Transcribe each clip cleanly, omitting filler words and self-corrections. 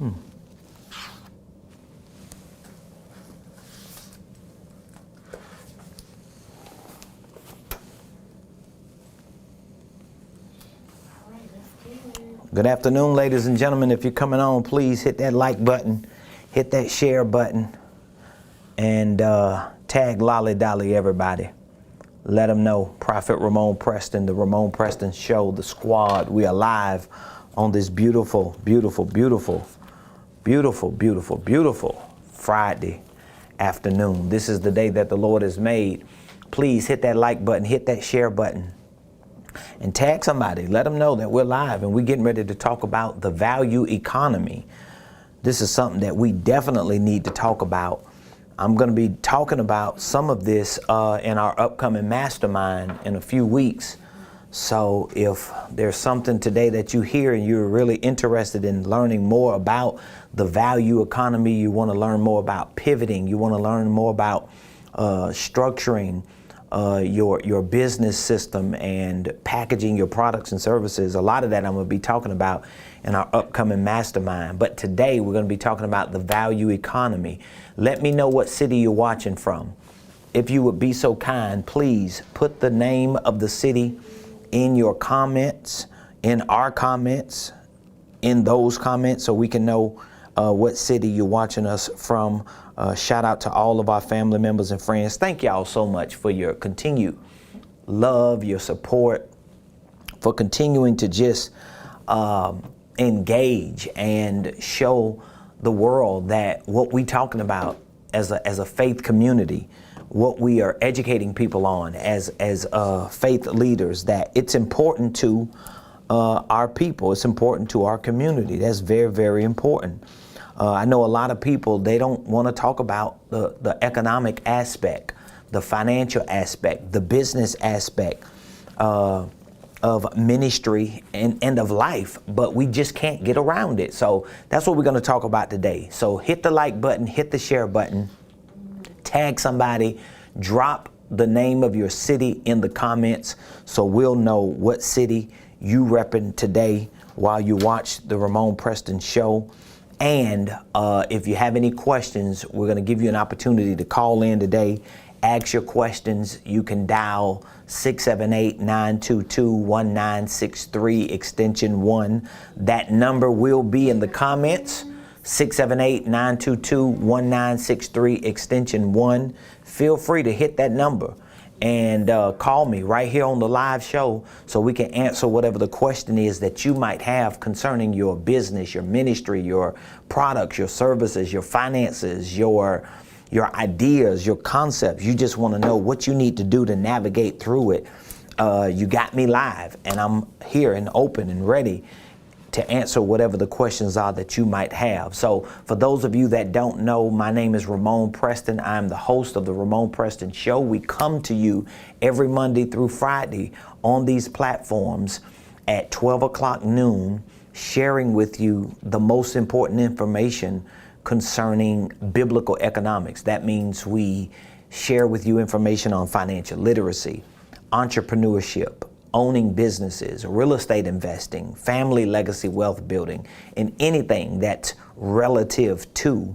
Good afternoon, ladies and gentlemen. If you're coming on, please hit that like button, hit that share button, and tag Lolly Dolly everybody. Let them know Prophet Ramonepreston, the Ramonepreston Show, the squad. We are live on this beautiful, beautiful, beautiful, beautiful, beautiful, beautiful Friday afternoon. This is the day that the Lord has made. Please hit that like button, hit that share button, and tag somebody. Let them know that we're live and we're getting ready to talk about the value economy. This is something that we definitely need to talk about. I'm going to be talking about some of this in our upcoming mastermind in a few weeks. So if there's something today that you hear and you're really interested in learning more about the value economy, you want to learn more about pivoting, you want to learn more about structuring your business system and packaging your products and services. A lot of that I'm going to be talking about in our upcoming mastermind. But today we're going to be talking about the value economy. Let me know what city you're watching from. If you would be so kind, please put the name of the city in your comments, in our comments, in those comments, so we can know what city you're watching us from. Shout out to all of our family members and friends. Thank y'all so much for your continued love, your support, for continuing to just engage and show the world that what we talking about as a faith community, what we are educating people on as faith leaders, that it's important to our people. It's important to our community. That's very, very important. I know a lot of people, they don't want to talk about the economic aspect, the financial aspect, the business aspect of ministry and of life, but we just can't get around it. So that's what we're going to talk about today. So hit the like button, hit the share button, tag somebody, drop the name of your city in the comments so we'll know what city you repping today while you watch the Ramonepreston Show. And if you have any questions, we're going to give you an opportunity to call in today. Ask your questions. You can dial 678-922-1963 extension 1. That number will be in the comments. 678-922-1963 extension 1. Feel free to hit that number and call me right here on the live show so we can answer whatever the question is that you might have concerning your business, your ministry, your products, your services, your finances, your ideas, your concepts. You just want to know what you need to do to navigate through it. You got me live, and I'm here and open and ready to answer whatever the questions are that you might have. So for those of you that don't know, my name is Ramonepreston. I'm the host of the Ramonepreston Show. We come to you every Monday through Friday on these platforms at 12 o'clock noon, sharing with you the most important information concerning biblical economics. That means we share with you information on financial literacy, entrepreneurship, owning businesses, real estate investing, family legacy wealth building, and anything that's relative to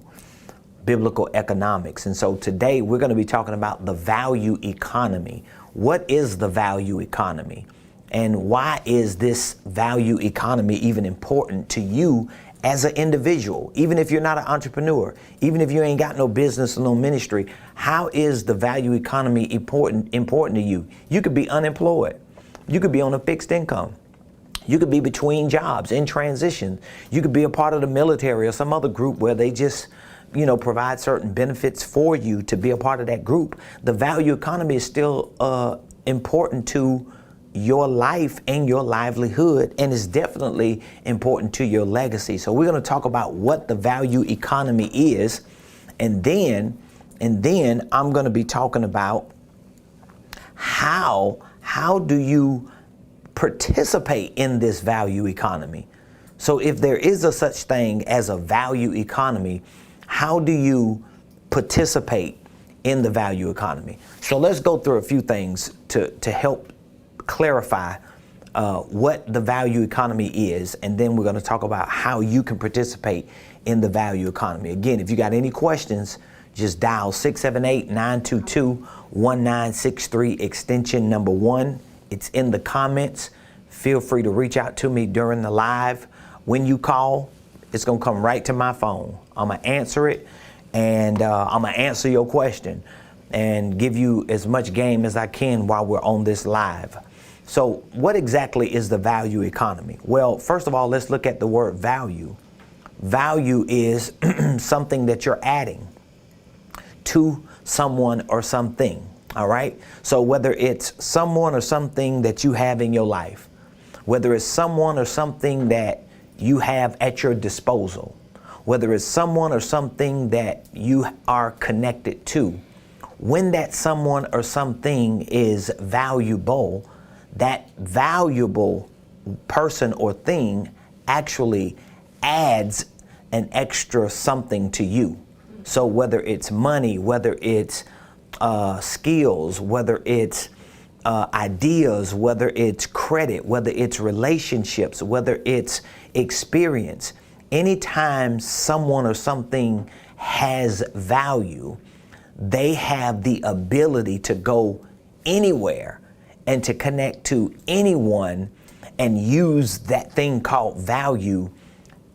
biblical economics. And so today we're going to be talking about the value economy. What is the value economy? And why is this value economy even important to you as an individual? Even if you're not an entrepreneur, even if you ain't got no business or no ministry, how is the value economy important to you? You could be unemployed. You could be on a fixed income. You could be between jobs, in transition. You could be a part of the military or some other group where they just, provide certain benefits for you to be a part of that group. The value economy is still important to your life and your livelihood, and is definitely important to your legacy. So we're going to talk about what the value economy is, and then I'm going to be talking about how do you participate in this value economy? So if there is a such thing as a value economy, how do you participate in the value economy? So let's go through a few things to help clarify what the value economy is, and then we're going to talk about how you can participate in the value economy. Again, if you got any questions, just dial 678-922-1963 extension number 1. It's in the comments. Feel free to reach out to me during the live. When you call, it's going to come right to my phone. I'm going to answer it, and I'm going to answer your question and give you as much game as I can while we're on this live. So what exactly is the value economy? Well, first of all, let's look at the word value. Value is something that you're adding to someone or something, all right? So whether it's someone or something that you have in your life, whether it's someone or something that you have at your disposal, whether it's someone or something that you are connected to, when that someone or something is valuable, that valuable person or thing actually adds an extra something to you. So whether it's money, whether it's skills, whether it's ideas, whether it's credit, whether it's relationships, whether it's experience, anytime someone or something has value, they have the ability to go anywhere and to connect to anyone and use that thing called value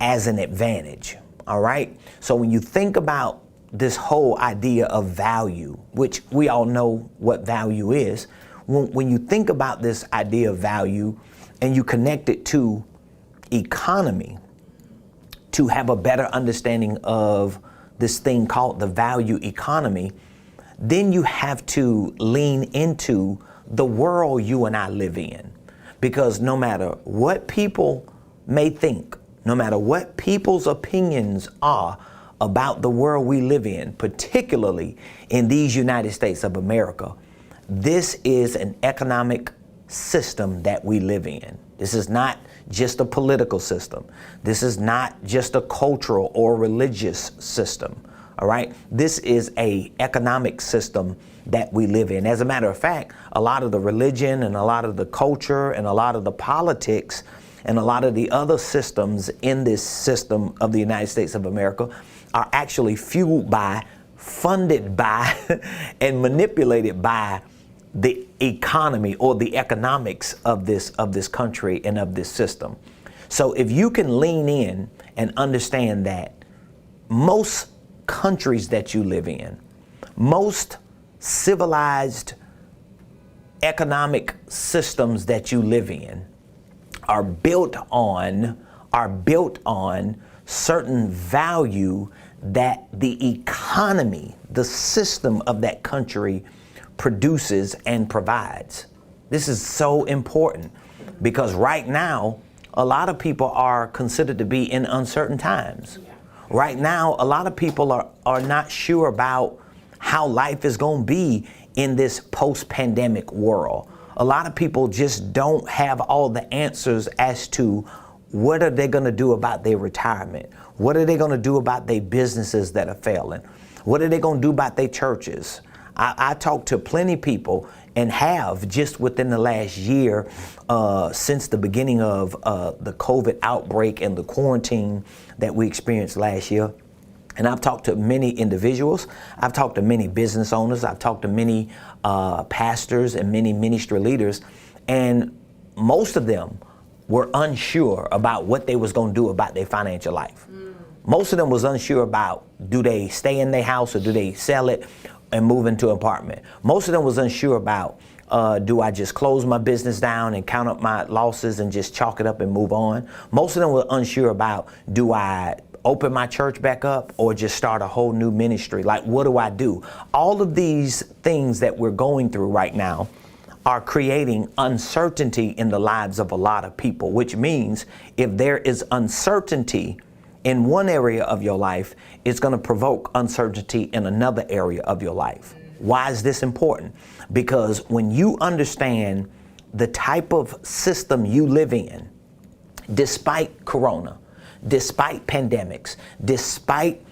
as an advantage. All right. So when you think about this whole idea of value, which we all know what value is, when you think about this idea of value and you connect it to economy, to have a better understanding of this thing called the value economy, then you have to lean into the world you and I live in. Because no matter what people may think, no matter what people's opinions are about the world we live in, particularly in these United States of America, this is an economic system that we live in. This is not just a political system. This is not just a cultural or religious system. All right. This is a economic system that we live in. As a matter of fact, a lot of the religion and a lot of the culture and a lot of the politics and a lot of the other systems in this system of the United States of America are actually fueled by, funded by, and manipulated by the economy or the economics of this country and of this system. So if you can lean in and understand that most countries that you live in, most civilized economic systems that you live in are built on certain value that the economy, the system of that country produces and provides. This is so important because right now, a lot of people are considered to be in uncertain times. Right now, a lot of people are not sure about how life is going to be in this post-pandemic world. A lot of people just don't have all the answers as to what are they going to do about their retirement? What are they going to do about their businesses that are failing? What are they going to do about their churches? I talk to plenty of people and have just within the last year since the beginning of the COVID outbreak and the quarantine that we experienced last year. And I've talked to many individuals. I've talked to many business owners. I've talked to many pastors and many ministry leaders. And most of them were unsure about what they was going to do about their financial life. Most of them was unsure about, do they stay in their house or do they sell it and move into an apartment? Most of them was unsure about, do I just close my business down and count up my losses and just chalk it up and move on? Most of them were unsure about, do I open my church back up or just start a whole new ministry? Like, what do I do? All of these things that we're going through right now are creating uncertainty in the lives of a lot of people, which means if there is uncertainty in one area of your life, it's going to provoke uncertainty in another area of your life. Why is this important? Because when you understand the type of system you live in, despite corona, despite pandemics, despite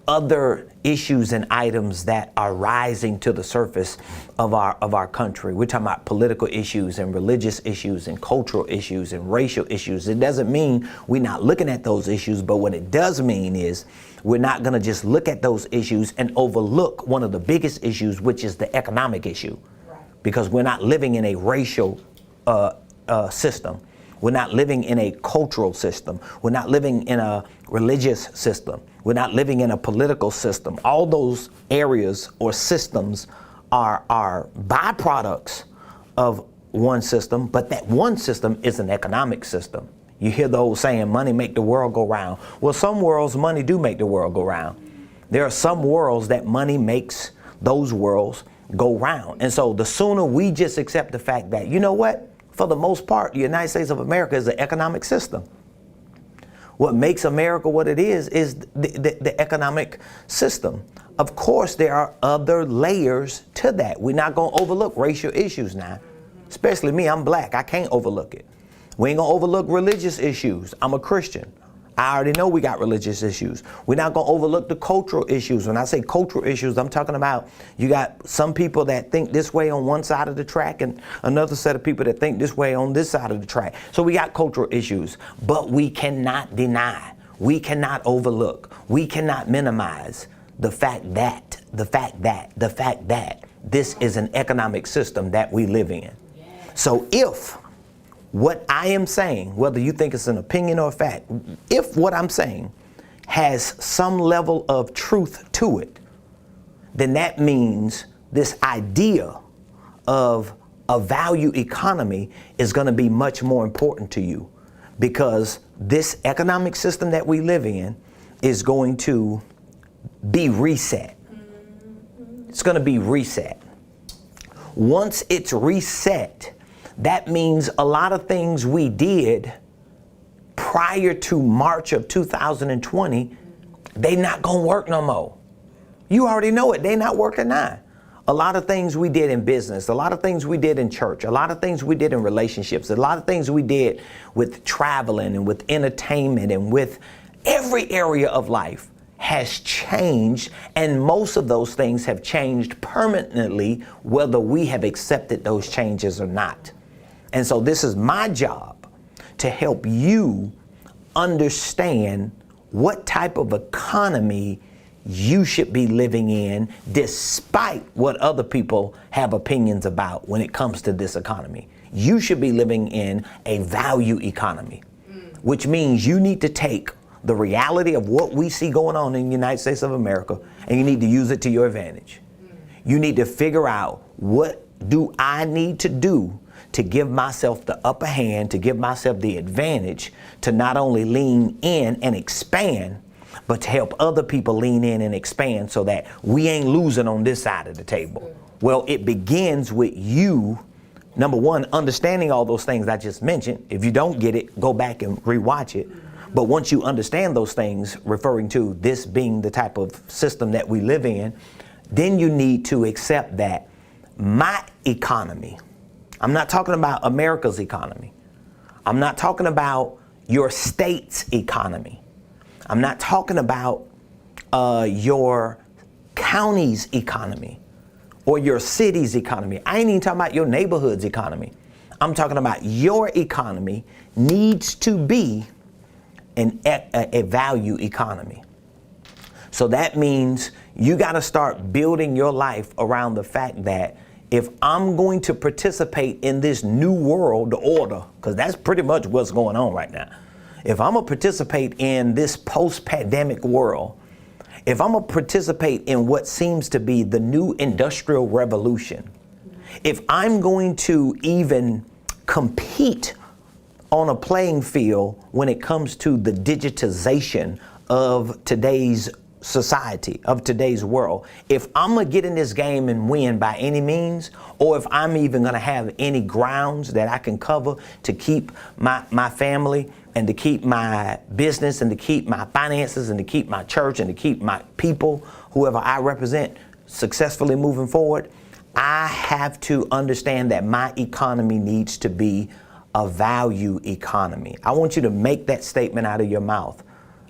other issues and items that are rising to the surface of our country. We're talking about political issues and religious issues and cultural issues and racial issues. It doesn't mean we're not looking at those issues, but what it does mean is we're not going to just look at those issues and overlook one of the biggest issues, which is the economic issue. Right. Because we're not living in a racial system. We're not living in a cultural system. We're not living in a religious system. We're not living in a political system. All those areas or systems are byproducts of one system, but that one system is an economic system. You hear the old saying, money make the world go round. Well, some worlds, money do make the world go round. There are some worlds that money makes those worlds go round. And so the sooner we just accept the fact that, you know what? For the most part, the United States of America is an economic system. What makes America what it is the economic system. Of course, there are other layers to that. We're not going to overlook racial issues now. Especially me, I'm black. I can't overlook it. We ain't going to overlook religious issues. I'm a Christian. I already know we got religious issues. We're not going to overlook the cultural issues. When I say cultural issues, I'm talking about you got some people that think this way on one side of the track and another set of people that think this way on this side of the track. So we got cultural issues, but we cannot deny, we cannot overlook, we cannot minimize the fact that this is an economic system that we live in. So if what I am saying, whether you think it's an opinion or a fact, if what I'm saying has some level of truth to it, then that means this idea of a value economy is going to be much more important to you, because this economic system that we live in is going to be reset. It's going to be reset. Once it's reset, that means a lot of things we did prior to March of 2020, they not gonna work no more. You already know it, they not working now. A lot of things we did in business, a lot of things we did in church, a lot of things we did in relationships, a lot of things we did with traveling and with entertainment and with every area of life has changed, and most of those things have changed permanently, whether we have accepted those changes or not. And so this is my job to help you understand what type of economy you should be living in, despite what other people have opinions about when it comes to this economy. You should be living in a value economy, which means you need to take the reality of what we see going on in the United States of America, and you need to use it to your advantage. You need to figure out, what do I need to do to give myself the upper hand, to give myself the advantage to not only lean in and expand, but to help other people lean in and expand so that we ain't losing on this side of the table. Well, it begins with you, number one, understanding all those things I just mentioned. If you don't get it, go back and rewatch it. But once you understand those things, referring to this being the type of system that we live in, then you need to accept that my economy, I'm not talking about America's economy. I'm not talking about your state's economy. I'm not talking about your county's economy or your city's economy. I ain't even talking about your neighborhood's economy. I'm talking about your economy needs to be a value economy. So that means you got to start building your life around the fact that if I'm going to participate in this new world order, because that's pretty much what's going on right now. If I'm going to participate in this post-pandemic world, if I'm going to participate in what seems to be the new industrial revolution, if I'm going to even compete on a playing field when it comes to the digitization of today's society, of today's world, if I'm gonna get in this game and win by any means, or if I'm even gonna have any grounds that I can cover to keep my family and to keep my business and to keep my finances and to keep my church and to keep my people, whoever I represent, successfully moving forward, I have to understand that my economy needs to be a value economy. I want you to make that statement out of your mouth.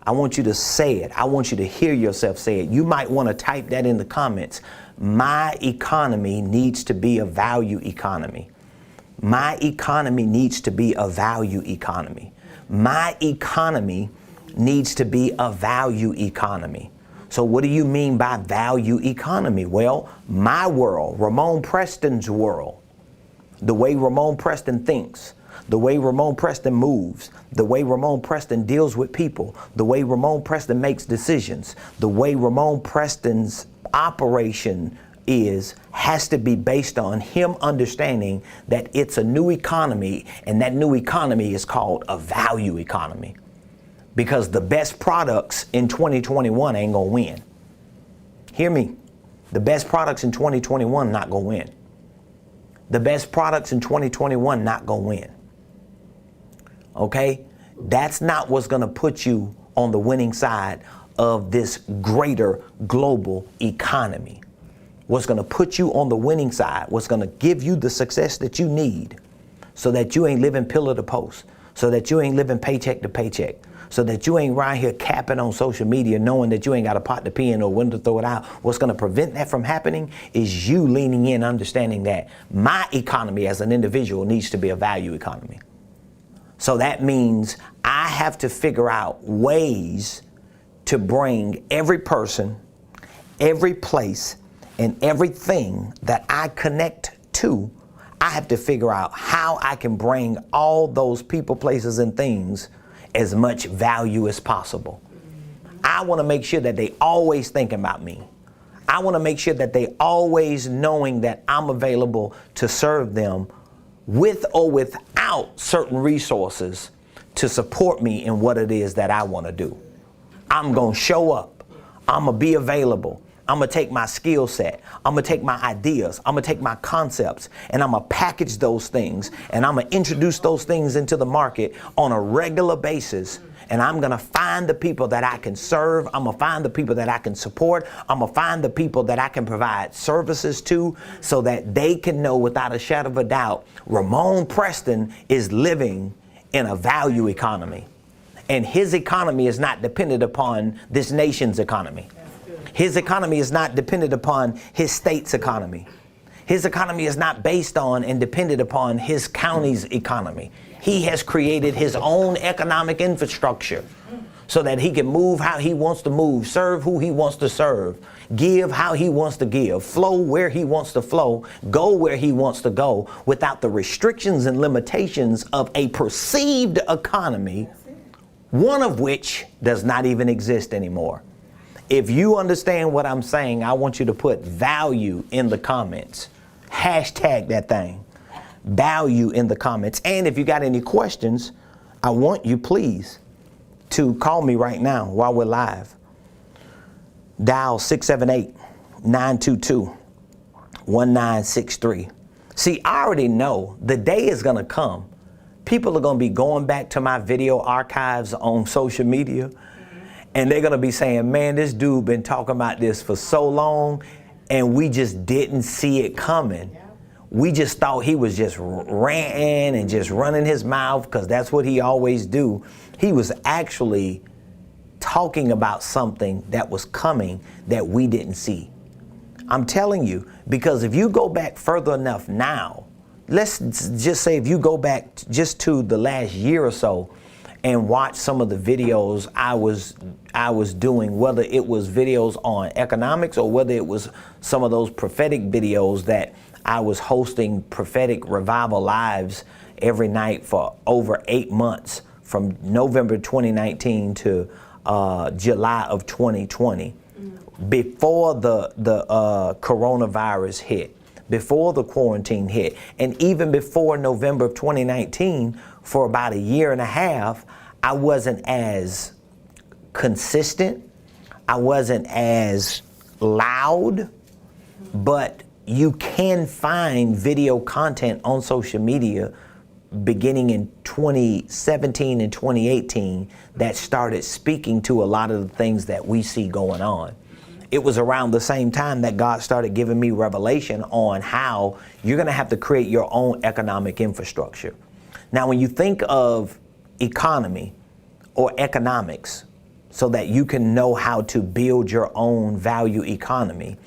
I want you to say it. I want you to hear yourself say it. You might want to type that in the comments. My economy needs to be a value economy. My economy needs to be a value economy. My economy needs to be a value economy. So what do you mean by value economy? Well, my world, Ramonepreston's world, the way Ramonepreston thinks, the way Ramonepreston moves, the way Ramonepreston deals with people, the way Ramonepreston makes decisions, the way Ramonepreston's operation has to be based on him understanding that it's a new economy, and that new economy is called a value economy. Because the best products in 2021 ain't gonna win. Hear me. The best products in 2021 not gonna win. The best products in 2021 not gonna win. Okay? That's not what's gonna put you on the winning side of this greater global economy. What's gonna put you on the winning side, what's gonna give you the success that you need so that you ain't living pillar to post, so that you ain't living paycheck to paycheck, so that you ain't right here capping on social media knowing that you ain't got a pot to pee in or when to throw it out. What's going to prevent that from happening is you leaning in, understanding that my economy as an individual needs to be a value economy. So that means I have to figure out ways to bring every person, every place, and everything that I connect to. I have to figure out how I can bring all those people, places, and things as much value as possible. I want to make sure that they always thinking about me. I want to make sure that they always knowing that I'm available to serve them with or without certain resources to support me in what it is that I want to do. I'm going to show up. I'm going to be available. I'm going to take my skill set. I'm going to take my ideas. I'm going to take my concepts, and I'm going to package those things, and I'm going to introduce those things into the market on a regular basis. And I'm going to find the people that I can serve. I'm going to find the people that I can support. I'm going to find the people that I can provide services to so that they can know without a shadow of a doubt, Ramonepreston is living in a value economy. And his economy is not dependent upon this nation's economy. His economy is not dependent upon his state's economy. His economy is not based on and dependent upon his county's economy. He has created his own economic infrastructure so that he can move how he wants to move, serve who he wants to serve, give how he wants to give, flow where he wants to flow, go where he wants to go without the restrictions and limitations of a perceived economy, one of which does not even exist anymore. If you understand what I'm saying, I want you to put value in the comments. Hashtag that thing. Value in the comments. And if you got any questions, I want you please to call me right now while we're live. Dial 678-922-1963. See, I already know the day is going to come. People are going to be going back to my video archives on social media. And they're going to be saying, man, this dude been talking about this for so long, and we just didn't see it coming. We just thought he was just ranting and just running his mouth because that's what he always do. He was actually talking about something that was coming that we didn't see. I'm telling you, because if you go back further enough now, let's just say if you go back just to the last year or so, and watch some of the videos I was doing, whether it was videos on economics or whether it was some of those prophetic videos that I was hosting prophetic revival lives every night for over 8 months from November 2019 to July of 2020, before the coronavirus hit, before the quarantine hit, and even before November of 2019, for about a year and a half, I wasn't as consistent. I wasn't as loud, but you can find video content on social media beginning in 2017 and 2018 that started speaking to a lot of the things that we see going on. It was around the same time that God started giving me revelation on how you're going to have to create your own economic infrastructure. Now, when you think of economy or economics, so that you can know how to build your own value economy,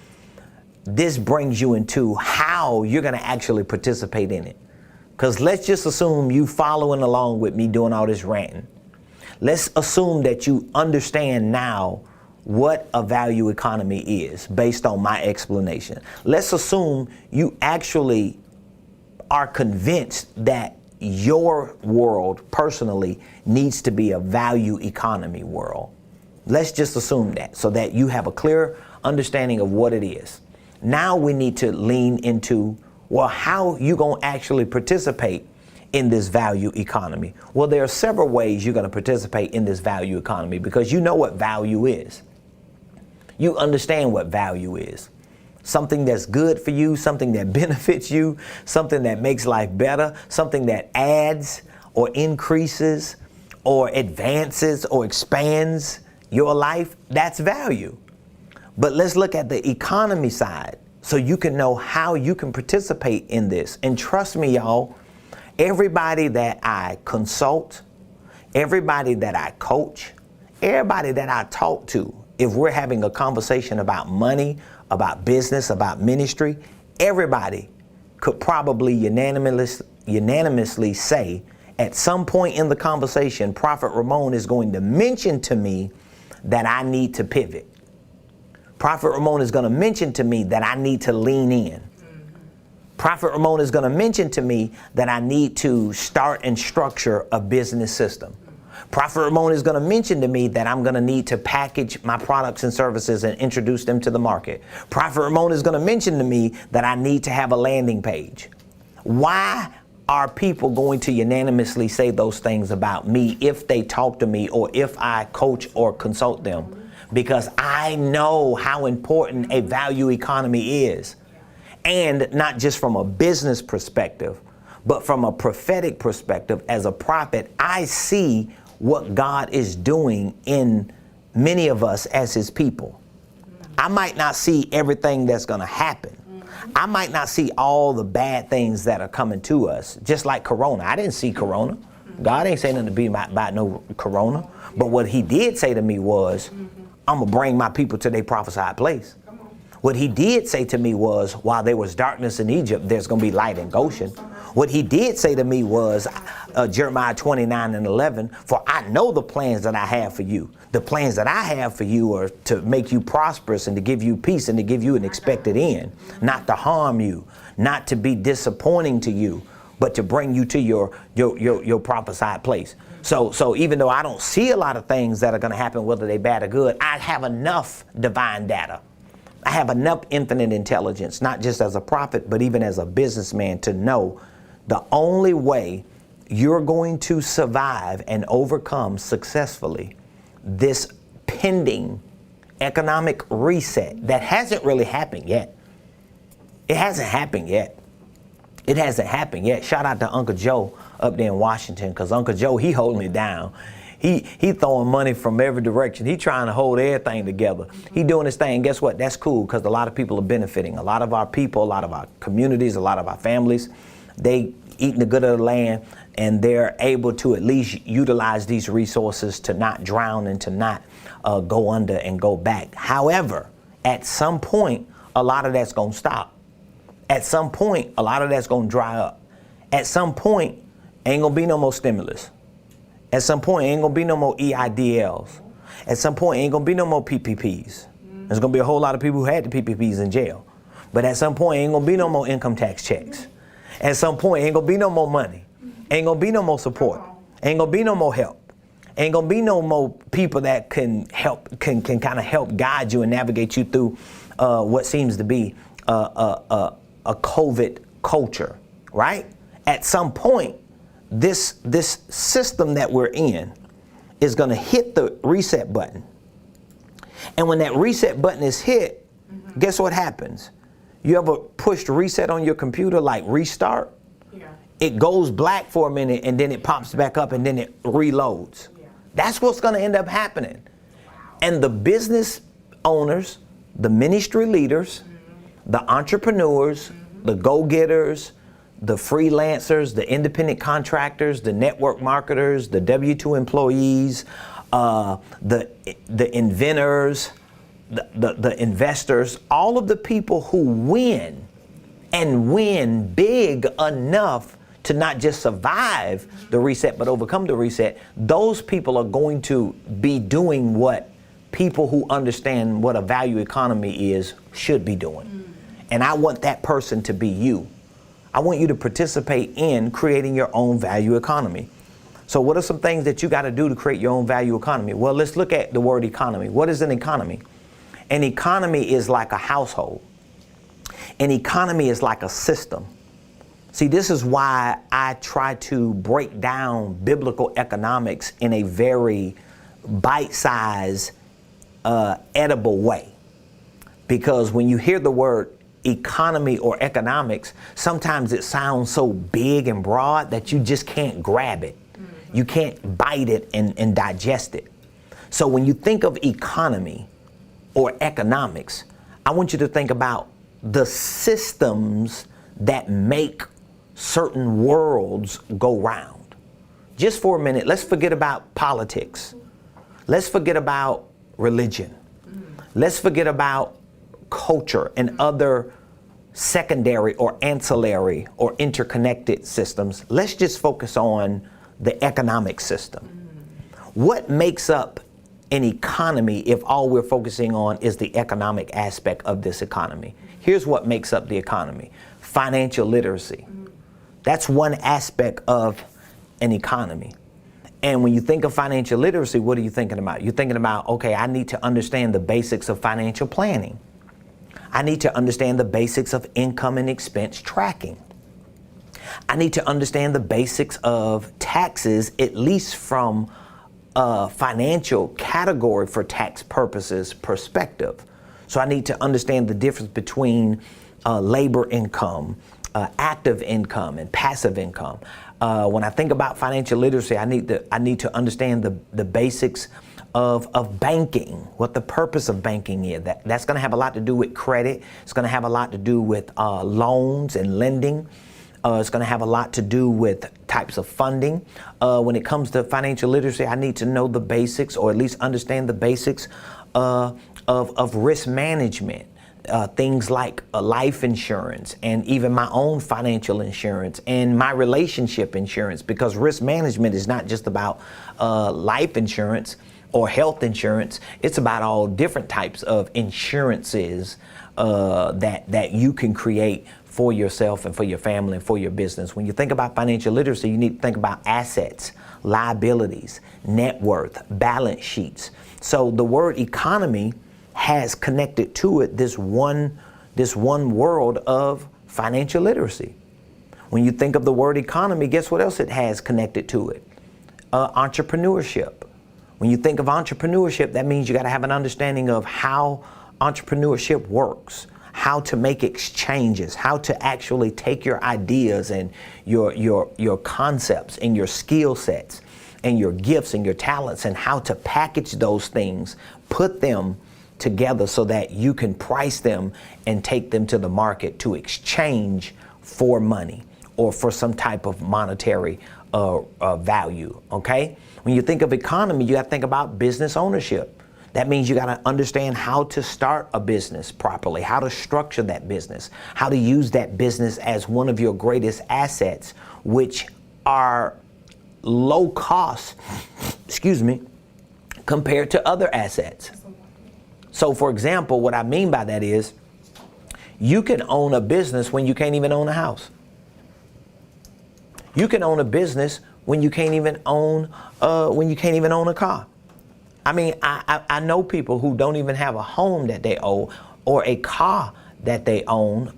this brings you into how you're going to actually participate in it. Because let's just assume you following along with me doing all this ranting. Let's assume that you understand now what a value economy is based on my explanation. Let's assume you actually are convinced that your world personally needs to be a value economy world. Let's just assume that, so that you have a clear understanding of what it is. Now we need to lean into, well, how you gonna actually participate in this value economy? Well, there are several ways you're gonna participate in this value economy, because you know what value is. You understand what value is. Something that's good for you, something that benefits you, something that makes life better, something that adds or increases or advances or expands your life. That's value. But let's look at the economy side so you can know how you can participate in this. And trust me, y'all, everybody that I consult, everybody that I coach, everybody that I talk to, if we're having a conversation about money, about business, about ministry, everybody could probably unanimously say at some point in the conversation, Prophet Ramone is going to mention to me that I need to pivot. Prophet Ramone is going to mention to me that I need to lean in. Prophet Ramone is going to mention to me that I need to start and structure a business system. Prophet Ramone is going to mention to me that I'm going to need to package my products and services and introduce them to the market. Prophet Ramone is going to mention to me that I need to have a landing page. Why are people going to unanimously say those things about me if they talk to me or if I coach or consult them? Because I know how important a value economy is. And not just from a business perspective, but from a prophetic perspective. As a prophet, I see what God is doing in many of us as his people. I might not see everything that's going to happen. I might not see all the bad things that are coming to us, just like Corona. I didn't see Corona. God ain't saying nothing to be about no Corona. But what he did say to me was, I'm going to bring my people to their prophesied place. What he did say to me was, while there was darkness in Egypt, there's going to be light in Goshen. What he did say to me was, Jeremiah 29:11, for I know the plans that I have for you. The plans that I have for you are to make you prosperous and to give you peace and to give you an expected end, not to harm you, not to be disappointing to you, but to bring you to your prophesied place. So even though I don't see a lot of things that are going to happen, whether they bad or good, I have enough divine data. I have enough infinite intelligence, not just as a prophet, but even as a businessman, to know the only way you're going to survive and overcome successfully this pending economic reset that hasn't really happened yet. It hasn't happened yet. It hasn't happened yet. Shout out to Uncle Joe up there in Washington, because Uncle Joe, he holding it down. He throwing money from every direction. He trying to hold everything together. He doing his thing. Guess what? That's cool, because a lot of people are benefiting. A lot of our people, a lot of our communities, a lot of our families, they eating the good of the land, and they're able to at least utilize these resources to not drown and to not go under and go back. However, at some point, a lot of that's going to stop. At some point, a lot of that's going to dry up. At some point, ain't going to be no more stimulus. At some point, ain't going to be no more EIDLs. At some point, ain't going to be no more PPPs. There's going to be a whole lot of people who had the PPPs in jail. But at some point, ain't going to be no more income tax checks. At some point, ain't going to be no more money. Ain't going to be no more support. Ain't going to be no more help. Ain't going to be no more people that can help, can kind of help guide you and navigate you through what seems to be a COVID culture, right? At some point, this system that we're in is going to hit the reset button. And when that reset button is hit, guess what happens? You ever pushed reset on your computer, like restart? Yeah. It goes black for a minute and then it pops back up and then it reloads. Yeah. That's what's going to end up happening. Wow. And the business owners, the ministry leaders, the entrepreneurs, the go-getters, the freelancers, the independent contractors, the network marketers, the W-2 employees, the inventors, the investors, all of the people who win and win big enough to not just survive the reset, but overcome the reset, those people are going to be doing what people who understand what a value economy is should be doing. And I want that person to be you. I want you to participate in creating your own value economy. So what are some things that you got to do to create your own value economy? Well, let's look at the word economy. What is an economy? An economy is like a household. An economy is like a system. See, this is why I try to break down biblical economics in a very bite-sized, edible way. Because when you hear the word economy or economics, sometimes it sounds so big and broad that you just can't grab it. You can't bite it and digest it. So when you think of economy or economics, I want you to think about the systems that make certain worlds go round. Just for a minute, let's forget about politics. Let's forget about religion. Let's forget about culture and other secondary or ancillary or interconnected systems. Let's just focus on the economic system. What makes up an economy if all we're focusing on is the economic aspect of this economy? Here's what makes up the economy. Financial literacy. That's one aspect of an economy. And when you think of financial literacy, what are you thinking about? You're thinking about, okay, I need to understand the basics of financial planning. I need to understand the basics of income and expense tracking. I need to understand the basics of taxes, at least from a financial category for tax purposes perspective. So I need to understand the difference between labor income, active income, and passive income. When I think about financial literacy, I need to understand the basics of banking, what the purpose of banking is. That's going to have a lot to do with credit. It's going to have a lot to do with loans and lending. It's going to have a lot to do with types of funding. When it comes to financial literacy, I need to know the basics, or at least understand the basics of risk management. Things like life insurance and even my own financial insurance and my relationship insurance, because risk management is not just about life insurance or health insurance. It's about all different types of insurances that you can create for yourself and for your family and for your business. When you think about financial literacy, you need to think about assets, liabilities, net worth, balance sheets. So the word economy has connected to it this one world of financial literacy. When you think of the word economy, guess what else it has connected to it? Entrepreneurship. When you think of entrepreneurship, that means you got to have an understanding of how entrepreneurship works, how to make exchanges, how to actually take your ideas and your concepts and your skill sets and your gifts and your talents, and how to package those things, put them together so that you can price them and take them to the market to exchange for money or for some type of monetary value, okay? When you think of economy, you got to think about business ownership. That means you got to understand how to start a business properly, how to structure that business, how to use that business as one of your greatest assets, which are low cost, compared to other assets. So for example, what I mean by that is you can own a business when you can't even own a house. You can own a business when you can't even own a car. I mean, I know people who don't even have a home that they own or a car that they own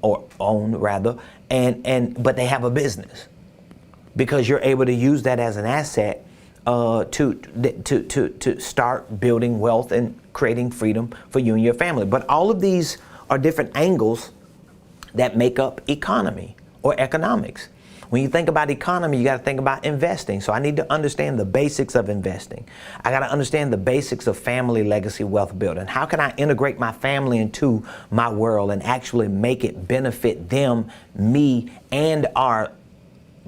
rather, but they have a business, because you're able to use that as an asset to start building wealth and creating freedom for you and your family. But all of these are different angles that make up economy or economics. When you think about economy, you got to think about investing. So I need to understand the basics of investing. I got to understand the basics of family legacy wealth building. How can I integrate my family into my world and actually make it benefit them, me, and our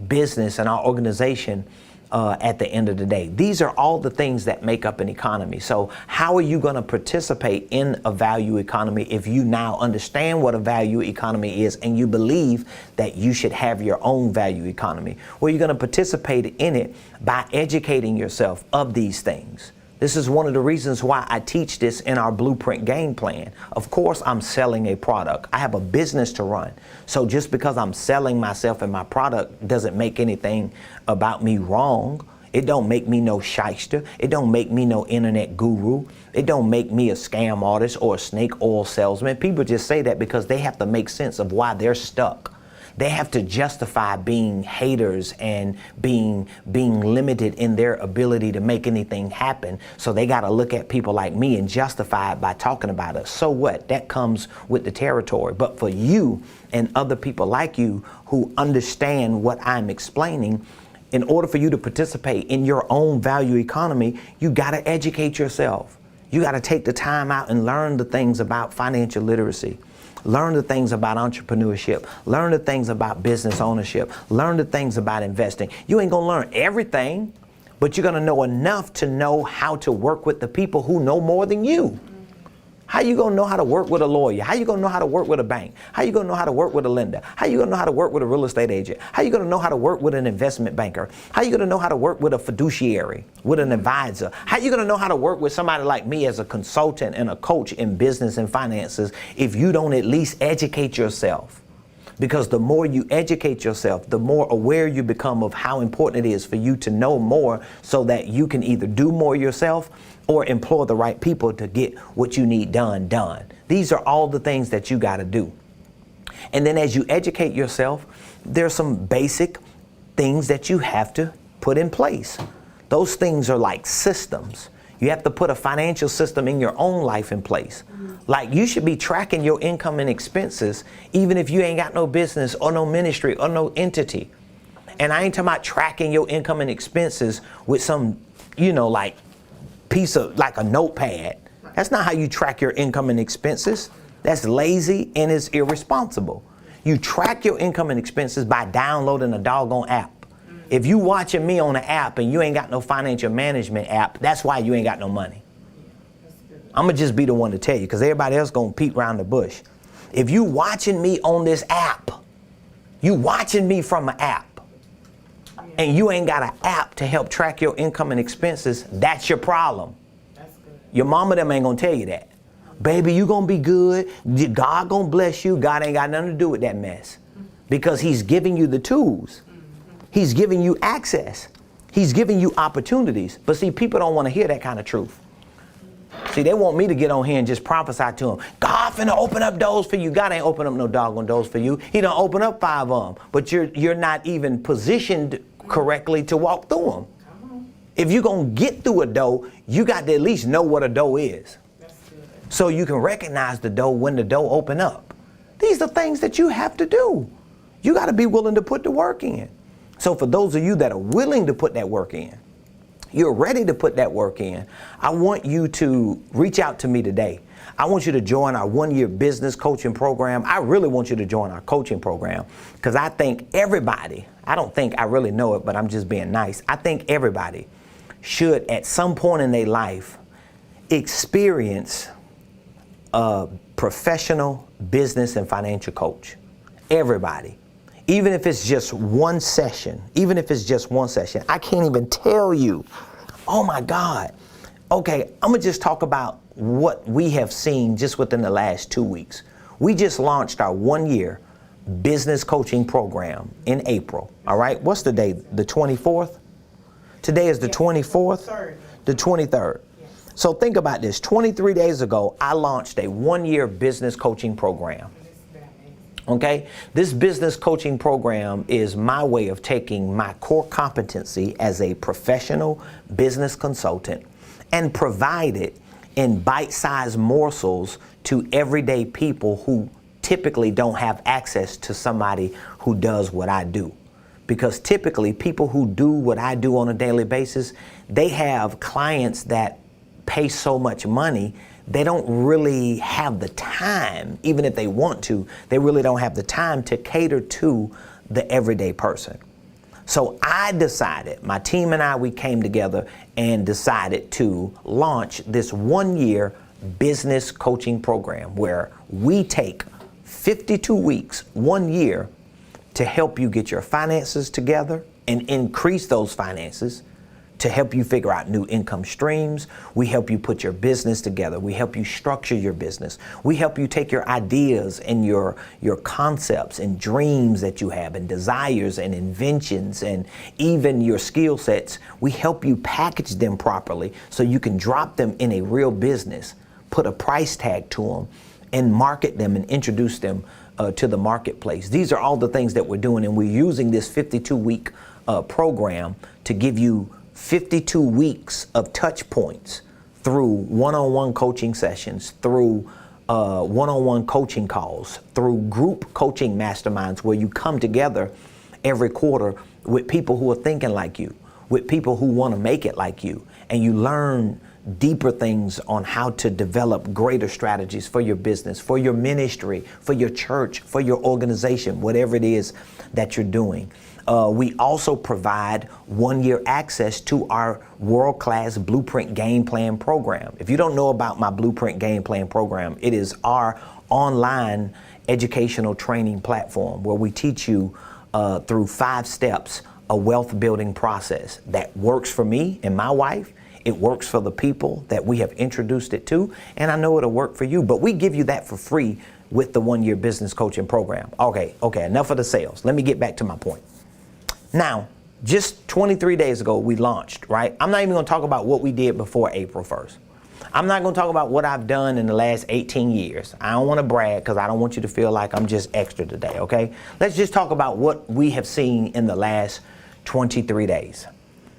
business and our organization at the end of the day. These are all the things that make up an economy. So how are you going to participate in a value economy if you now understand what a value economy is and you believe that you should have your own value economy? Well, you're going to participate in it by educating yourself of these things. This is one of the reasons why I teach this in our blueprint game plan. Of course, I'm selling a product. I have a business to run. So just because I'm selling myself and my product doesn't make anything about me wrong. It don't make me no shyster. It don't make me no internet guru. It don't make me a scam artist or a snake oil salesman. People just say that because they have to make sense of why they're stuck. They have to justify being haters and being limited in their ability to make anything happen. So they got to look at people like me and justify it by talking about us. So what? That comes with the territory. But for you and other people like you who understand what I'm explaining, in order for you to participate in your own value economy, you got to educate yourself. You got to take the time out and learn the things about financial literacy. Learn the things about entrepreneurship. Learn the things about business ownership. Learn the things about investing. You ain't gonna learn everything, but you're gonna know enough to know how to work with the people who know more than you. How you gonna know how to work with a lawyer? How you gonna know how to work with a bank? How you gonna know how to work with a lender? How you gonna know how to work with a real estate agent? How you gonna know how to work with an investment banker? How you gonna know how to work with a fiduciary, with an advisor? How you gonna know how to work with somebody like me as a consultant and a coach in business and finances if you don't at least educate yourself? Because the more you educate yourself, the more aware you become of how important it is for you to know more so that you can either do more yourself or employ the right people to get what you need done. These are all the things that you got to do. And then as you educate yourself, there's some basic things that you have to put in place. Those things are like systems. You have to put a financial system in your own life in place. Like you should be tracking your income and expenses even if you ain't got no business or no ministry or no entity. And I ain't talking about tracking your income and expenses with some, like piece of like a notepad. That's not how you track your income and expenses. That's lazy and is irresponsible. You track your income and expenses by downloading a doggone app. If you watching me on an app and you ain't got no financial management app, that's why you ain't got no money. I'm gonna just be the one to tell you because everybody else gonna peek around the bush. If you watching me on this app, you watching me from an app, and you ain't got an app to help track your income and expenses, that's your problem. Your mama them ain't gonna tell you that. Baby, you gonna be good. God gonna bless you. God ain't got nothing to do with that mess because he's giving you the tools. He's giving you access. He's giving you opportunities. But see, people don't want to hear that kind of truth. See, they want me to get on here and just prophesy to them. God finna open up doors for you. God ain't open up no doggone doors for you. He done open up 5 of them. But you're not even positioned correctly to walk through them. If you're going to get through a door, you got to at least know what a door is. So you can recognize the door when the door open up. These are things that you have to do. You got to be willing to put the work in. So for those of you that are willing to put that work in, you're ready to put that work in, I want you to reach out to me today. I want you to join our 1-year business coaching program. I really want you to join our coaching program because I think everybody, I don't think I really know it, but I'm just being nice. I think everybody should at some point in their life experience a professional business and financial coach. Everybody. Even if it's just one session, I can't even tell you. Oh my God. Okay, I'm gonna just talk about what we have seen just within the last 2 weeks. We just launched our 1-year business coaching program in April. All right, what's the day? The 24th? Today is the 24th? The 23rd. So think about this. 23 days ago, I launched a 1-year business coaching program. Okay, this business coaching program is my way of taking my core competency as a professional business consultant and provide it in bite-sized morsels to everyday people who typically don't have access to somebody who does what I do. Because typically people who do what I do on a daily basis, they have clients that pay so much money they don't really have the time, even if they want to, they really don't have the time to cater to the everyday person. So I decided, my team and I, we came together and decided to launch this 1-year business coaching program where we take 52 weeks, 1 year, to help you get your finances together and increase those finances, to help you figure out new income streams. We help you put your business together. We help you structure your business. We help you take your ideas and your concepts and dreams that you have and desires and inventions and even your skill sets. We help you package them properly so you can drop them in a real business, put a price tag to them, and market them and introduce them to the marketplace. These are all the things that we're doing, and we're using this 52-week program to give you 52 weeks of touch points through one-on-one coaching sessions, through one-on-one coaching calls, through group coaching masterminds where you come together every quarter with people who are thinking like you, with people who want to make it like you, and you learn deeper things on how to develop greater strategies for your business, for your ministry, for your church, for your organization, whatever it is that you're doing. We also provide 1-year access to our world-class Blueprint Game Plan program. If you don't know about my Blueprint Game Plan program, it is our online educational training platform where we teach you through 5 steps a wealth building process that works for me and my wife. It works for the people that we have introduced it to, and I know it'll work for you, but we give you that for free with the 1-year business coaching program. Okay, enough of the sales. Let me get back to my point. Now, just 23 days ago, we launched, right? I'm not even gonna talk about what we did before April 1st. I'm not gonna talk about what I've done in the last 18 years. I don't wanna brag because I don't want you to feel like I'm just extra today, okay? Let's just talk about what we have seen in the last 23 days.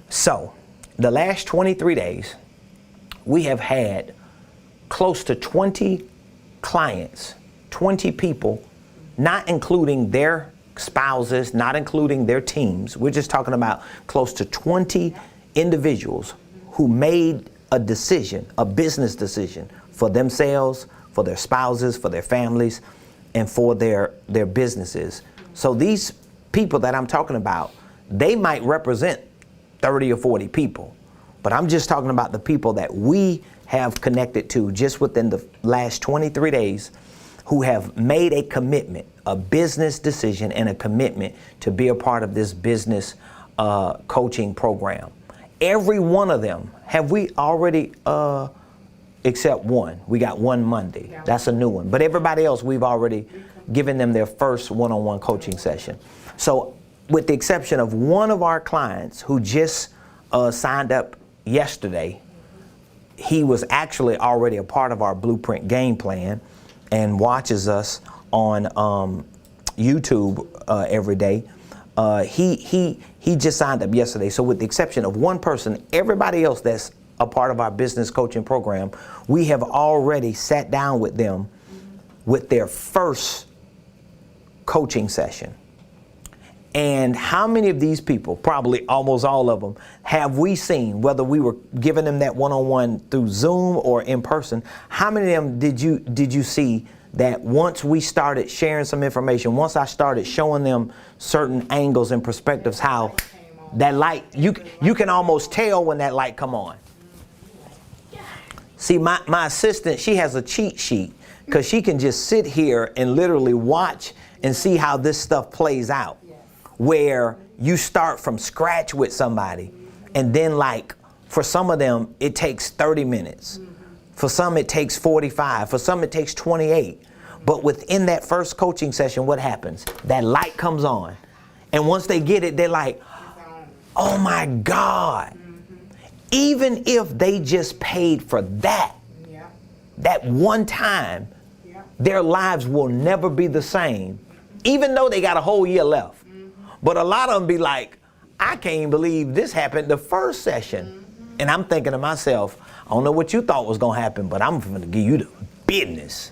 So, the last 23 days, we have had close to 20 clients, 20 people, not including their spouses, not including their teams. We're just talking about close to 20 individuals who made a decision, a business decision for themselves, for their spouses, for their families, and for their businesses. So these people that I'm talking about, they might represent 30 or 40 people, but I'm just talking about the people that we have connected to just within the last 23 days who have made a commitment, a business decision and a commitment to be a part of this business coaching program. Every one of them, have we already, except one, we got one Monday, that's a new one, but everybody else we've already given them their first one-on-one coaching session. So with the exception of one of our clients who just signed up yesterday, he was actually already a part of our Blueprint Game Plan and watches us on YouTube every day. He just signed up yesterday. So with the exception of one person, everybody else that's a part of our business coaching program, we have already sat down with them with their first coaching session. And how many of these people, probably almost all of them, have we seen, whether we were giving them that one-on-one through Zoom or in person, how many of them did you see that once we started sharing some information, once I started showing them certain angles and perspectives, how that light, you can almost tell when that light come on. See, my assistant, she has a cheat sheet because she can just sit here and literally watch and see how this stuff plays out. Where you start from scratch with somebody, and then like for some of them it takes 30 minutes, for some it takes 45, for some it takes 28. But within that first coaching session, what happens? That light comes on, and once they get it, they're like, oh my God. Even if they just paid for that one time, their lives will never be the same, even though they got a whole year left. But a lot of them be like, I can't believe this happened the first session. And I'm thinking to myself, I don't know what you thought was going to happen, but I'm going to give you the business.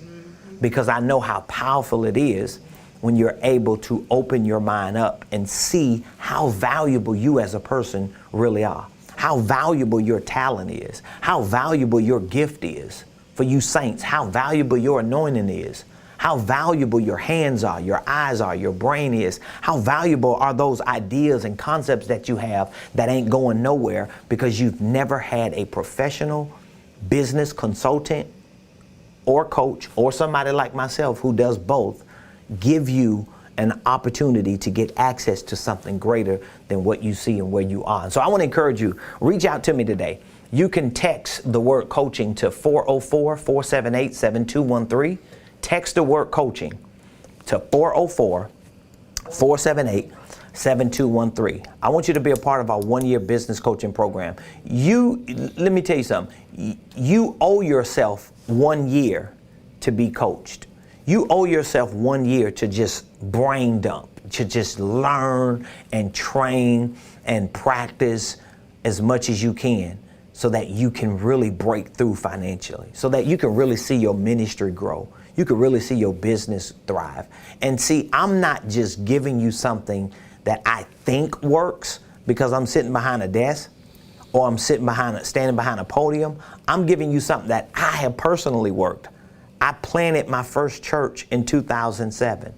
Because I know how powerful it is when you're able to open your mind up and see how valuable you as a person really are. How valuable your talent is. How valuable your gift is. For you saints, how valuable your anointing is. how valuable your hands are, your eyes are, your brain is. How valuable are those ideas and concepts that you have that ain't going nowhere because you've never had a professional business consultant or coach or somebody like myself who does both give you an opportunity to get access to something greater than what you see and where you are. So I want to encourage you, reach out to me today. You can text the word coaching to 404-478-7213. Text the word coaching to 404-478-7213. I want you to be a part of our one-year business coaching program. Let me tell you something. You owe yourself 1 year to be coached. You owe yourself 1 year to just brain dump, to just learn and train and practice as much as you can so that you can really break through financially, so that you can really see your ministry grow. You can really see your business thrive. And see, I'm not just giving you something that I think works because I'm sitting behind a desk or I'm standing behind a podium. I'm giving you something that I have personally worked. I planted my first church in 2007.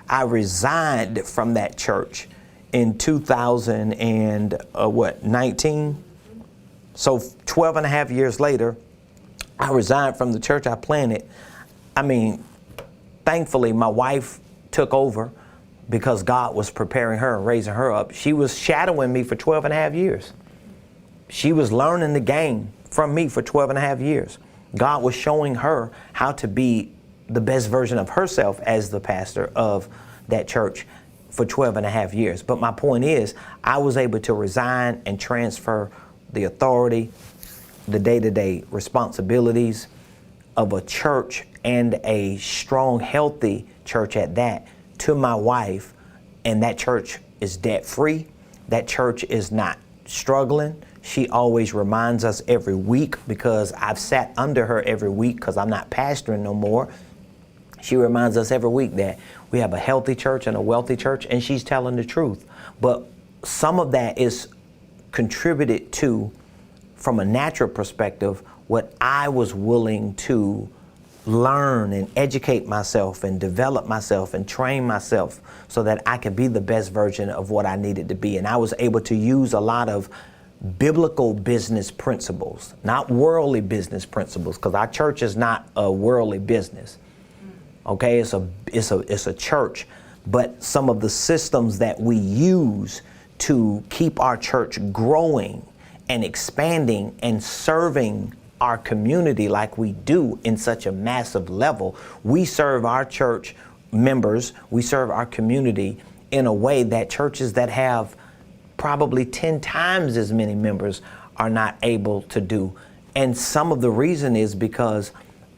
I resigned from that church in 2019. So 12 and a half years later, I resigned from the church I planted. I mean, thankfully, my wife took over because God was preparing her and raising her up. She was shadowing me for 12 and a half years. She was learning the game from me for 12 and a half years. God was showing her how to be the best version of herself as the pastor of that church for 12 and a half years. But my point is, I was able to resign and transfer the authority, the day-to-day responsibilities of a church and a strong, healthy church at that to my wife. And that church is debt-free. That church is not struggling. She always reminds us every week, because I've sat under her every week because I'm not pastoring no more. She reminds us every week that we have a healthy church and a wealthy church, and she's telling the truth. But some of that is contributed to, from a natural perspective, what I was willing to learn and educate myself and develop myself and train myself so that I could be the best version of what I needed to be. And I was able to use a lot of biblical business principles, not worldly business principles, because our church is not a worldly business. Okay, it's a church, but some of the systems that we use to keep our church growing and expanding and serving our community like we do in such a massive level. We serve our church members, we serve our community in a way that churches that have probably 10 times as many members are not able to do. And some of the reason is because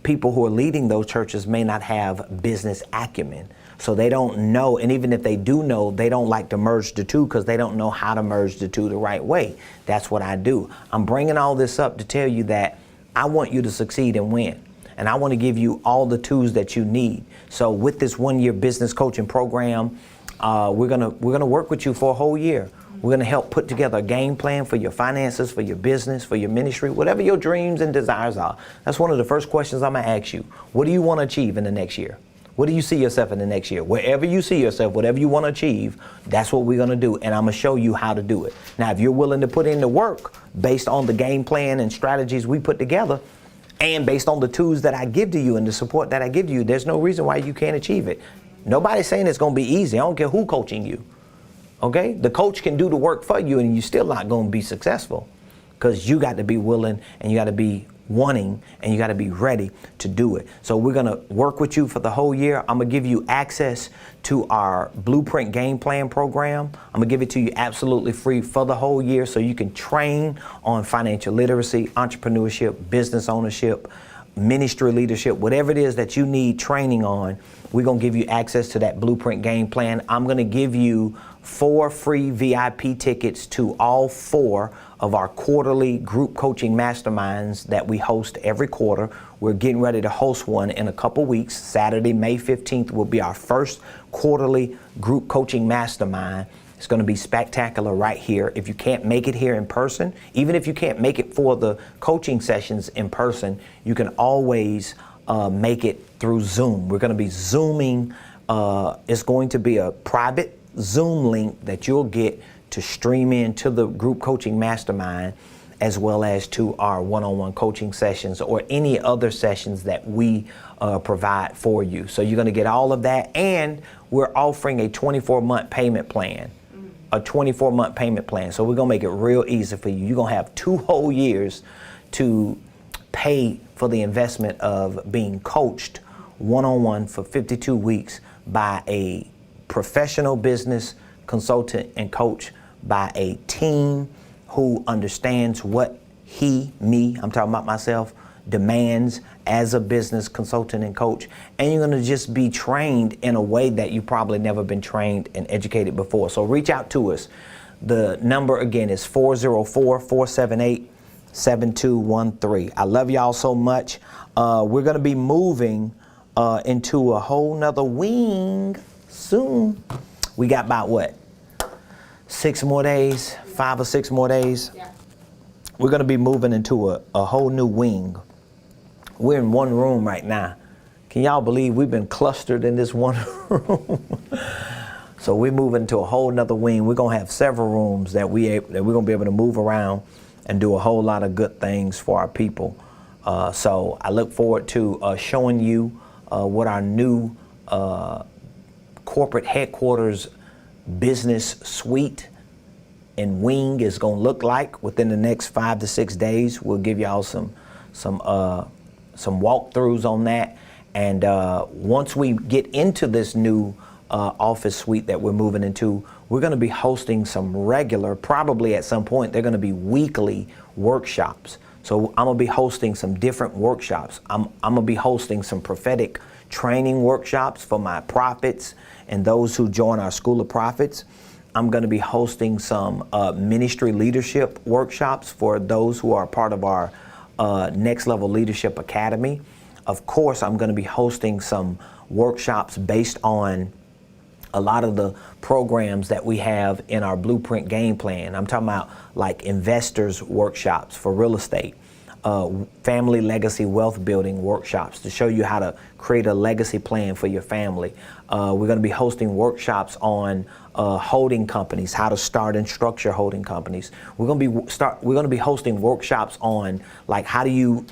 people who are leading those churches may not have business acumen. So they don't know, and even if they do know, they don't like to merge the two because they don't know how to merge the two the right way. That's what I do. I'm bringing all this up to tell you that I want you to succeed and win. And I want to give you all the tools that you need. So with this one-year business coaching program, we're gonna work with you for a whole year. We're going to help put together a game plan for your finances, for your business, for your ministry, whatever your dreams and desires are. That's one of the first questions I'm going to ask you. What do you want to achieve in the next year? What do you see yourself in the next year? Wherever you see yourself, whatever you want to achieve, that's what we're going to do. And I'm going to show you how to do it. Now, if you're willing to put in the work based on the game plan and strategies we put together, and based on the tools that I give to you and the support that I give to you, there's no reason why you can't achieve it. Nobody's saying it's going to be easy. I don't care who's coaching you. Okay? The coach can do the work for you and you're still not going to be successful, because you got to be willing and you got to be wanting and you got to be ready to do it. So we're going to work with you for the whole year. I'm going to give you access to our Blueprint Game Plan program. I'm going to give it to you absolutely free for the whole year so you can train on financial literacy, entrepreneurship, business ownership, ministry leadership, whatever it is that you need training on. We're going to give you access to that Blueprint Game Plan. I'm going to give you 4 free VIP tickets to all 4 of our quarterly group coaching masterminds that we host every quarter. We're getting ready to host one in a couple weeks. Saturday, May 15th will be our first quarterly group coaching mastermind. It's going to be spectacular right here. If you can't make it here in person, even if you can't make it for the coaching sessions in person, you can always make it through Zoom. We're going to be Zooming. It's going to be a private Zoom link that you'll get to stream into the group coaching mastermind, as well as to our one-on-one coaching sessions or any other sessions that we provide for you. So you're going to get all of that, and we're offering a 24-month payment plan. A 24-month payment plan. So we're going to make it real easy for you. You're going to have 2 whole years to pay for the investment of being coached one-on-one for 52 weeks by a professional business consultant and coach, by a team who understands what I'm talking about myself, demands as a business consultant and coach. And you're going to just be trained in a way that you've probably never been trained and educated before. So reach out to us. The number again is 404-478-7213. I love y'all so much. We're going to be moving into a whole nother wing soon. We got about what? 6 more days, 5 or 6 more days. Yeah. We're going to be moving into a whole new wing. We're in one room right now. Can y'all believe we've been clustered in this one room? So we're moving to a whole nother wing. We're going to have several rooms that we're going to be able to move around and do a whole lot of good things for our people. So I look forward to showing you what our new corporate headquarters business suite and wing is going to look like within the next 5 to 6 days. We'll give y'all some walkthroughs on that. And once we get into this new office suite that we're moving into, we're going to be hosting some regular, probably at some point, they're going to be weekly workshops. So I'm going to be hosting some different workshops. I'm going to be hosting some prophetic training workshops for my prophets and those who join our School of Prophets. I'm going to be hosting some ministry leadership workshops for those who are part of our Next Level Leadership Academy. Of course, I'm going to be hosting some workshops based on a lot of the programs that we have in our blueprint game plan. I'm talking about like investors workshops for real estate, family legacy wealth building workshops to show you how to create a legacy plan for your family. We're going to be hosting workshops on holding companies, how to start and structure holding companies. We're going to be hosting workshops on like how do you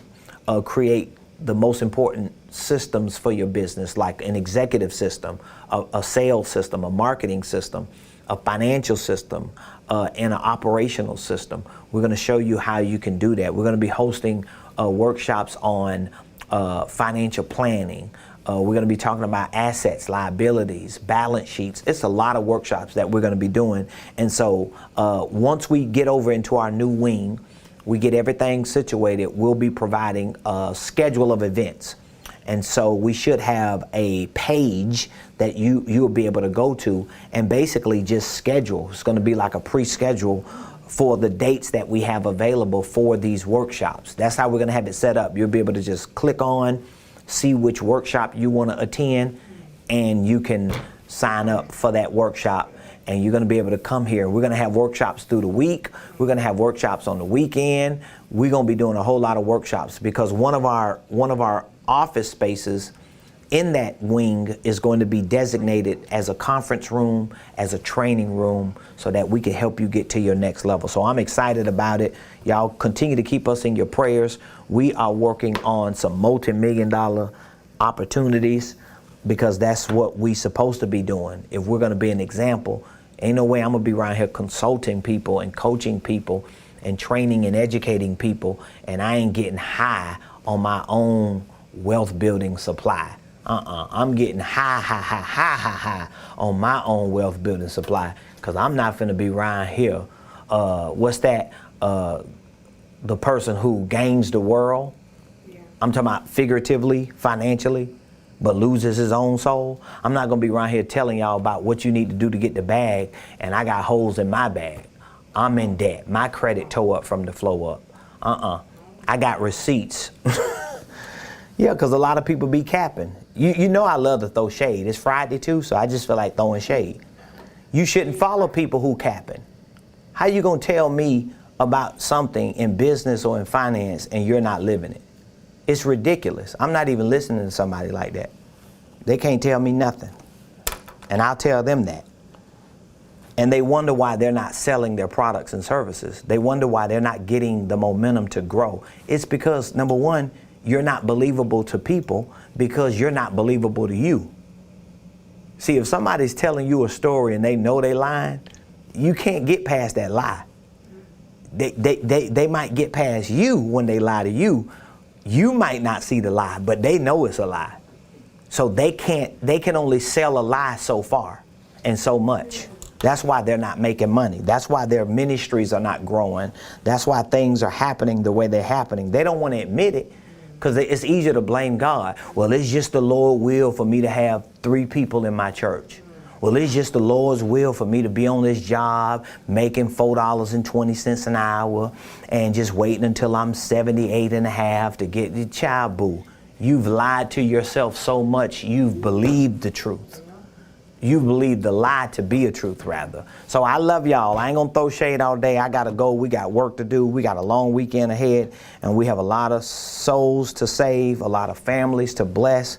create the most important systems for your business, like an executive system, a sales system, a marketing system, a financial system, and an operational system. We're going to show you how you can do that. We're going to be hosting workshops on financial planning. We're going to be talking about assets, liabilities, balance sheets. It's a lot of workshops that we're going to be doing. And so once we get over into our new wing, we get everything situated, we'll be providing a schedule of events. And so we should have a page that you'll be able to go to and basically just schedule. It's going to be like a pre-schedule for the dates that we have available for these workshops. That's how we're going to have it set up. You'll be able to just click on, see which workshop you want to attend, and you can sign up for that workshop. And you're going to be able to come here. We're going to have workshops through the week. We're going to have workshops on the weekend. We're going to be doing a whole lot of workshops because one of our office spaces in that wing is going to be designated as a conference room, as a training room, so that we can help you get to your next level. So I'm excited about it. Y'all continue to keep us in your prayers. We are working on some multi-million-dollar opportunities, because that's what we supposed to be doing. If we're going to be an example, ain't no way I'm going to be around here consulting people and coaching people and training and educating people, and I ain't getting high on my own wealth building supply. I'm getting high on my own wealth building supply, because I'm not finna be around here. The person who gains the world? Yeah. I'm talking about figuratively, financially, but loses his own soul. I'm not gonna be around here telling y'all about what you need to do to get the bag, and I got holes in my bag. I'm in debt. My credit tore up from the flow up. I got receipts. Yeah, because a lot of people be capping. You know I love to throw shade. It's Friday too, so I just feel like throwing shade. You shouldn't follow people who capping. How you gonna tell me about something in business or in finance and you're not living it? It's ridiculous. I'm not even listening to somebody like that. They can't tell me nothing. And I'll tell them that. And they wonder why they're not selling their products and services. They wonder why they're not getting the momentum to grow. It's because, number one, you're not believable to people because you're not believable to you. See, if somebody's telling you a story and they know they're lying, you can't get past that lie. They might get past you when they lie to you. You might not see the lie, but they know it's a lie. So they can only sell a lie so far and so much. That's why they're not making money. That's why their ministries are not growing. That's why things are happening the way they're happening. They don't want to admit it because it's easier to blame God. Well, it's just the Lord's will for me to have 3 people in my church. Well, it's just the Lord's will for me to be on this job making $4.20 an hour and just waiting until I'm 78 and a half to get the child boo. You've lied to yourself so much, you've believed the truth. You believe the lie to be a truth, rather. So I love y'all. I ain't going to throw shade all day. I got to go. We got work to do. We got a long weekend ahead, and we have a lot of souls to save, a lot of families to bless,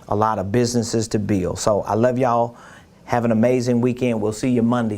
a lot of businesses to build. So I love y'all. Have an amazing weekend. We'll see you Monday.